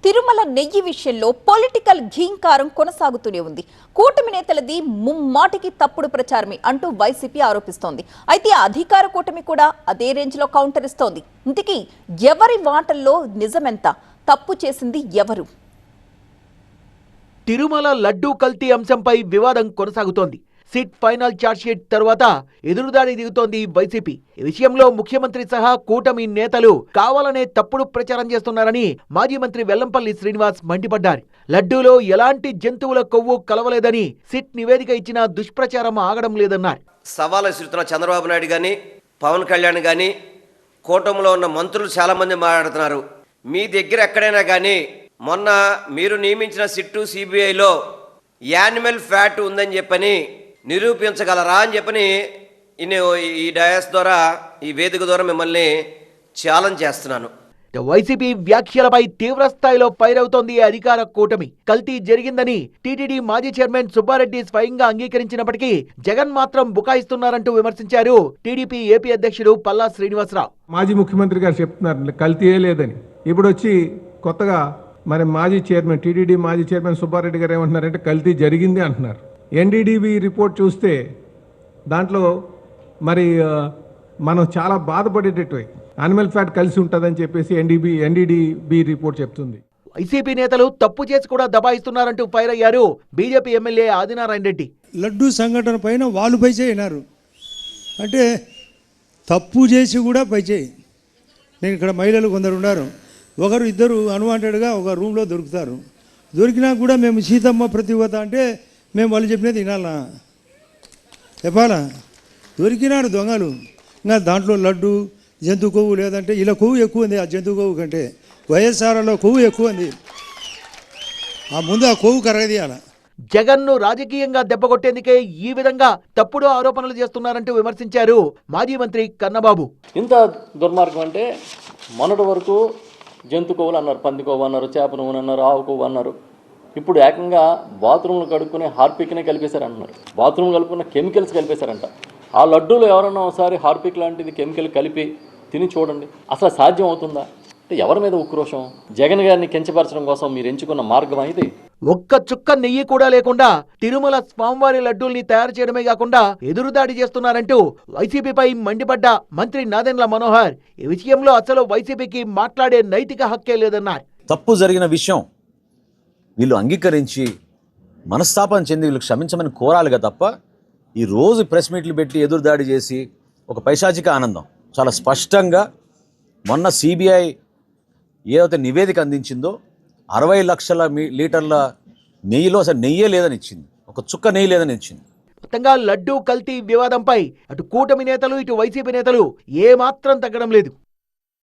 తిరుమల నెయ్యి విషయంలో పొలిటికల్ ఘీంకారం కొనసాగుతూనే ఉంది. కూటమి నేతలది ముమ్మాటికి తప్పుడు ప్రచారమే అంటూ వైసీపీ ఆరోపిస్తోంది. అయితే అధికార కూటమి కూడా అదే రేంజ్ లో కౌంటర్ ఇస్తోంది. ఇంతకీ ఎవరి వాటల్లో నిజమెంత? తప్పు చేసింది ఎవరు? తిరుమల లడ్డూ కల్తీ అంశంపై వివాదం కొనసాగుతోంది. సిట్ ఫైనల్ ఛార్జ్షీట్ తర్వాత ఎదురుదాడి దిగుతోంది వైసీపీ. ఈ విషయంలో ముఖ్యమంత్రి సహా కూటమి నేతలు కావాలనే తప్పుడు ప్రచారం చేస్తున్నారని మాజీ మంత్రి వెల్లంపల్లి శ్రీనివాస్ మండిపడ్డారు. లడ్డూలో ఎలాంటి జంతువుల కొవ్వు కలవలేదని సిట్ నివేదిక ఇచ్చిన దుష్ప్రచారం ఆగడం లేదన్నారు. సవాలు విసురుతున్న చంద్రబాబు నాయుడు కానీ, పవన్ కళ్యాణ్ కానీ, కూటమిలో ఉన్న మంత్రులు చాలా మంది మాట్లాడుతున్నారు. మీ దగ్గర ఎక్కడైనా కానీ మొన్న మీరు నియమించిన సిట్టు సిబిఐలో యానిమల్ ఫ్యాట్ ఉందని చెప్పని నిరూపించగలరా అని చెప్పని ఈ డయాస్ ద్వారా, ఈ వేదిక ద్వారా మిమ్మల్ని ఛాలెంజ్ చేస్తున్నాను. వైసీపీ వ్యాఖ్యలపై తీవ్ర స్థాయిలో పైరవుతోంది అధికార కూటమి. కల్తీ జరిగిందని టీటీడీ మాజీ చైర్మన్ సుబ్బారెడ్డి స్వయంగా అంగీకరించినప్పటికీ జగన్ మాత్రం బుకాయిస్తున్నారంటూ విమర్శించారు టీడీపీ ఏపీ అధ్యక్షుడు పల్లా శ్రీనివాసరావు. మాజీ ముఖ్యమంత్రి గారు చెప్తున్నారు కల్తీయే లేదని. ఇప్పుడు వచ్చి కొత్తగా మరి మాజీ చైర్మన్, టీటీడీ మాజీ చైర్మన్ సుబ్బారెడ్డి గారు ఏమంటున్నారంటే కల్తీ జరిగింది అంటున్నారు. ఎన్డీడీబీ రిపోర్ట్ చూస్తే దాంట్లో మరి మనం చాలా బాధపడేటట్టు యానిమల్ ఫ్యాట్ కలిసి ఉంటుందని చెప్పేసి ఎన్డీడీబీ రిపోర్ట్ చెప్తుంది. వైసీపీ నేతలు తప్పు చేసి కూడా దబాయిస్తున్నారంటూ ఫైర్ అయ్యారు బీజేపీ ఎమ్మెల్యే ఆదినారాయణ రెడ్డి. లడ్డూ సంఘటన పైన వాళ్ళు పై చేయనారు అంటే తప్పు చేసి కూడా పై చేయి. నేను ఇక్కడ మహిళలు కొందరు ఉన్నారు, ఒకరు ఇద్దరు అన్వాంటెడ్గా ఒక రూమ్లో దొరుకుతారు. దొరికినా కూడా మేము సీతమ్మ ప్రతివత అంటే మేము వాళ్ళు చెప్పినది వినాలా చెప్పాలా? దొరికినారు దొంగలు. ఇంకా దాంట్లో లడ్డు జంతు కొవ్వు లేదంటే ఇలా కొవ్వు ఎక్కువ ఉంది. ఆ జంతు కొవ్వు కంటే వైఎస్ఆర్లో కొవ్వు ఎక్కువ ఉంది. ఆ ముందు ఆ కొవ్వు కరగదీయాల. జగన్ను రాజకీయంగా దెబ్బకొట్టేందుకే ఈ విధంగా తప్పుడు ఆరోపణలు చేస్తున్నారంటూ విమర్శించారు మాజీ మంత్రి కన్నబాబు. ఇంత దుర్మార్గం అంటే మొన్నటి వరకు జంతు కొవ్వులు అన్నారు, పంది కొవ్వు అన్నారు, చేప నూనె అన్నారు, ఆవు కొవ్వు అన్నారు. ఇప్పుడు ఏకంగా బాత్రూమ్లు కడుక్కునే హార్పిక్నే కలిపేశారంటున్నారు. బాత్రూమ్ కలుపుకున్న కెమికల్స్ కలిపేశారంట. ఆ లడ్డూలో ఎవరన్నా ఒకసారి హార్పిక్ లాంటిది కెమికల్ కలిపి తిని చూడండి, అసలు సాధ్యం అవుతుందా? అంటే ఎవరి మీద ఉక్రోషం? జగన్ గారిని కించపరచడం కోసం మీరు ఎంచుకున్న మార్గం అయితే ఒక్క చుక్క నెయ్యి కూడా లేకుండా తిరుమల స్వామివారి లడ్డూల్ని తయారు చేయడమే కాకుండా ఎదురుదాడి చేస్తున్నారంటూ వైసీపీపై మండిపడ్డ మంత్రి నాదెండ్ల మనోహర్ ఈ విషయంలో అసలు వైసీపీకి మాట్లాడే నైతిక హక్కే లేదన్నారు. తప్పు జరిగిన విషయం వీళ్ళు అంగీకరించి మనస్తాపం చెంది వీళ్ళు క్షమించమని కోరాలిగా తప్ప ఈ రోజు ప్రెస్ మీట్లు పెట్టి ఎదురుదాడి చేసి ఒక పైశాచిక ఆనందం. చాలా స్పష్టంగా మొన్న సిబిఐ ఏదైతే నివేదిక అందించిందో 60 లక్షల లీటర్ల నెయ్యిలో అసలు నెయ్యే లేదని ఇచ్చింది, ఒక చుక్క నెయ్యి లేదని ఇచ్చింది. మొత్తంగా లడ్డూ కల్తీ వివాదంపై అటు కూటమి నేతలు ఇటు వైసీపీ నేతలు ఏమాత్రం తగ్గడం లేదు.